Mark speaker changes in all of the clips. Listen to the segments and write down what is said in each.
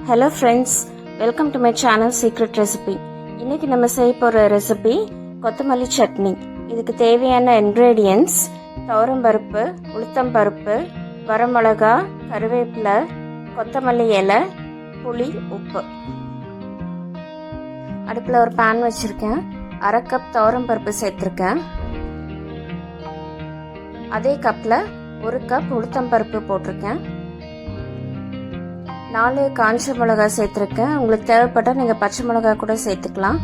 Speaker 1: Hello friends, welcome to my channel Secret Recipe. இன்னைக்கு நம்ம செய்ய போற ரெசிபி கொத்தமல்லி சட்னி. இதுக்கு தேவையான ingredients துவரம்பருப்பு, உளுத்தம்பருப்பு, வரமிளகாய், கறிவேப்பிலை, கொத்தமல்லி இலை, புளி, உப்பு. அடுப்புல ஒரு pan வச்சிருக்கேன். 1/2 கப் துவரம்பருப்பு சேர்த்திருக்கேன். அதே கப்ல 1 கப் உளுத்தம்பருப்பு போட்டிருக்கேன். 4 காஞ்ச மிளகாய் சேர்த்துருக்கேன். உங்களுக்கு தேவைப்பட்டால் நீங்கள் பச்சை மிளகாய் கூட சேர்த்துக்கலாம்.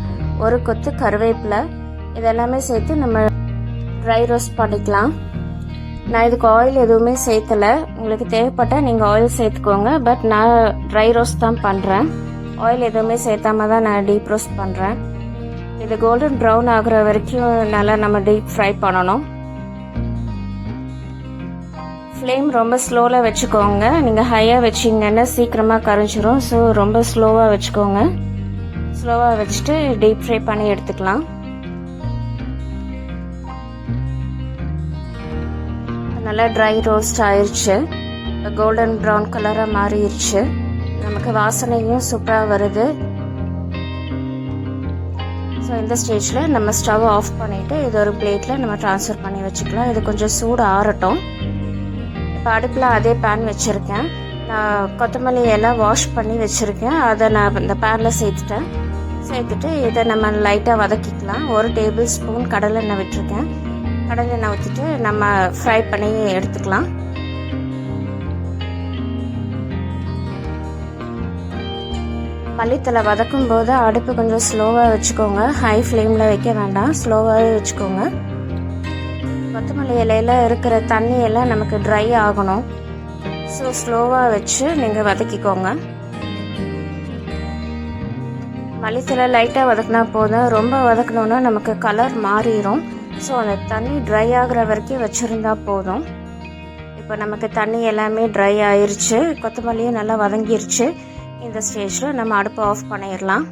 Speaker 1: 1 கொத்து கறிவேப்பிலை, இதெல்லாமே சேர்த்து நம்ம ட்ரை ரோஸ்ட் பண்ணிக்கலாம். நான் இதுக்கு ஆயில் எதுவுமே சேர்த்தலை. உங்களுக்கு தேவைப்பட்டால் நீங்கள் ஆயில் சேர்த்துக்கோங்க. பட் நான் ட்ரை ரோஸ்ட் தான் பண்ணுறேன். ஆயில் எதுவுமே சேர்த்தாம தான் நான் டீப் ரோஸ்ட் பண்ணுறேன். இது கோல்டன் ப்ரௌன் ஆகுற வரைக்கும் நல்லா நம்ம டீப் ஃப்ரை பண்ணணும். ஃப்ளேம் ரொம்ப ஸ்லோவில் வச்சுக்கோங்க. நீங்கள் ஹையாக வச்சிங்கன்னா சீக்கிரமாக கரைஞ்சிரும். ஸோ ரொம்ப ஸ்லோவாக வச்சுக்கோங்க. ஸ்லோவாக வச்சுட்டு டீப் ஃப்ரை பண்ணி எடுத்துக்கலாம். நல்லா ட்ரை ரோஸ்ட் ஆயிடுச்சு. கோல்டன் ப்ரௌன் கலராக மாறிடுச்சு. நமக்கு வாசனையும் சூப்பராக வருது. ஸோ இந்த ஸ்டேஜில் நம்ம ஸ்டவ் ஆஃப் பண்ணிவிட்டு இது ஒரு பிளேட்டில் நம்ம ட்ரான்ஸ்ஃபர் பண்ணி வச்சுக்கலாம். இது கொஞ்சம் சூடு ஆறட்டும். இப்போ அடுப்பில் அதே பேன் வச்சுருக்கேன். நான் கொத்தமல்லி எல்லாம் வாஷ் பண்ணி வச்சுருக்கேன். அதை நான் இந்த பேனில் சேர்த்துட்டு இதை நம்ம லைட்டாக வதக்கிக்கலாம். 1 டேபிள் ஸ்பூன் கடலெண்ணெய் விட்டுருக்கேன். கடலெண்ணெய் ஊற்றிட்டு நம்ம ஃப்ரை பண்ணி எடுத்துக்கலாம். மல்லித்தலை வதக்கும் போது அடுப்பு கொஞ்சம் ஸ்லோவாக வச்சுக்கோங்க. ஹை ஃப்ளேமில் வைக்க வேண்டாம், ஸ்லோவாகவே வச்சுக்கோங்க. கொத்தமல்லி இலையில் இருக்கிற தண்ணியெல்லாம் நமக்கு ட்ரை ஆகணும். ஸோ ஸ்லோவாக வச்சு நீங்கள் வதக்கிக்கோங்க. மல்லித்தலை லைட்டாக வதக்கினா போதும். ரொம்ப வதக்கணுன்னா நமக்கு கலர் மாறிடும். ஸோ அந்த தண்ணி ட்ரை ஆகிற வரைக்கும் வச்சுருந்தா போதும். இப்போ நமக்கு தண்ணி எல்லாமே ட்ரை ஆயிடுச்சு. கொத்தமல்லியும் நல்லா வதங்கிருச்சு. இந்த ஸ்டேஜில் நம்ம அடுப்பை ஆஃப் பண்ணிடலாம்.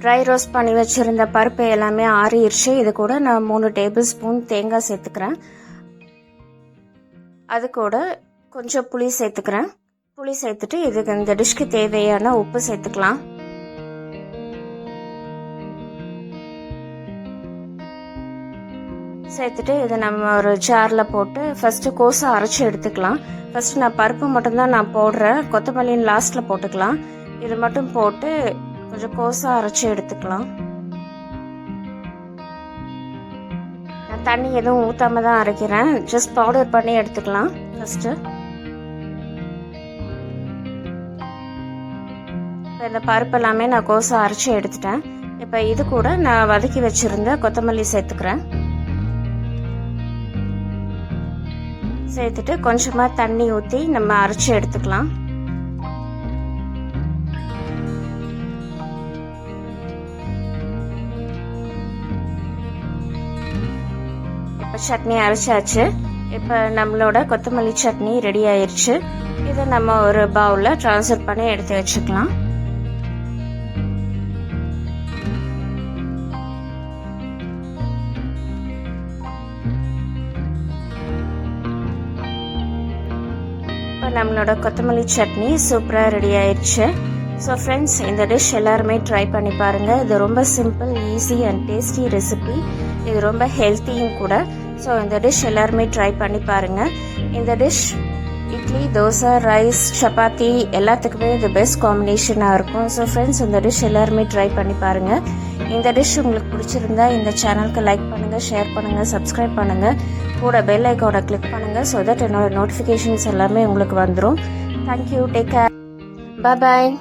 Speaker 1: ட்ரை ரோஸ்ட் பண்ணி வச்சுருந்த பருப்பு எல்லாமே ஆறிடுச்சு. இது கூட நான் 3 டேபிள் ஸ்பூன் தேங்காய் சேர்த்துக்கிறேன். அது கூட கொஞ்சம் புளி சேர்த்துக்கிறேன். புளி சேர்த்துட்டு இதுக்கு இந்த டிஷ்க்கு தேவையான உப்பு சேர்த்துக்கலாம். சேர்த்துட்டு இதை நம்ம ஒரு ஜாரில் போட்டு ஃபஸ்ட்டு கோஸை அரைச்சி எடுத்துக்கலாம். ஃபஸ்ட்டு நான் பருப்பு மட்டும்தான் நான் போடுறேன். கொத்தமல்லின்னு லாஸ்ட்டில் போட்டுக்கலாம். இது மட்டும் போட்டு கொஞ்சம் கோஸாக அரைச்சி எடுத்துக்கலாம். நான் தண்ணி எதுவும் ஊற்றாம தான் அரைக்கிறேன். ஜஸ்ட் பவுடர் பண்ணி எடுத்துக்கலாம் ஃபஸ்ட்டு. இப்போ இந்த பருப்பு எல்லாமே நான் கோஸாக அரைச்சி எடுத்துட்டேன். இப்போ இது கூட நான் வதக்கி வச்சுருந்த கொத்தமல்லி சேர்த்துக்கிறேன். சேர்த்துட்டு கொஞ்சமாக தண்ணி ஊற்றி நம்ம அரைச்சி எடுத்துக்கலாம். சட்னி அரைச்சாச்சு. இப்போ நம்மளோட கொத்தமல்லி சட்னி ரெடி ஆயிடுச்சு. இதை நம்ம ஒரு பவுலில் ட்ரான்ஸ்ஃபர் பண்ணி எடுத்து வச்சுக்கலாம். இப்போ நம்மளோட கொத்தமல்லி சட்னி சூப்பராக ரெடி ஆயிடுச்சு. ஸோ ஃப்ரெண்ட்ஸ், இந்த டிஷ் எல்லாருமே ட்ரை பண்ணி பாருங்கள். இது ரொம்ப simple, easy and tasty recipe. இது ரொம்ப ஹெல்த்தியும் கூட. ஸோ இந்த டிஷ் எல்லாருமே ட்ரை பண்ணி பாருங்கள். இந்த டிஷ் இட்லி, தோசை, ரைஸ், சப்பாத்தி எல்லாத்துக்குமே இது பெஸ்ட் காம்பினேஷனாக இருக்கும். ஸோ ஃப்ரெண்ட்ஸ், இந்த டிஷ் எல்லாருமே ட்ரை பண்ணி பாருங்கள். இந்த டிஷ் உங்களுக்கு பிடிச்சிருந்தா இந்த சேனலுக்கு லைக் பண்ணுங்கள், ஷேர் பண்ணுங்கள், சப்ஸ்கிரைப் பண்ணுங்கள். கூட பெல் ஐக்கானை கிளிக் பண்ணுங்கள். ஸோ தட் என்னோட நோட்டிஃபிகேஷன்ஸ் எல்லாமே உங்களுக்கு வந்துடும். தேங்க்யூ. Take care. பாய்.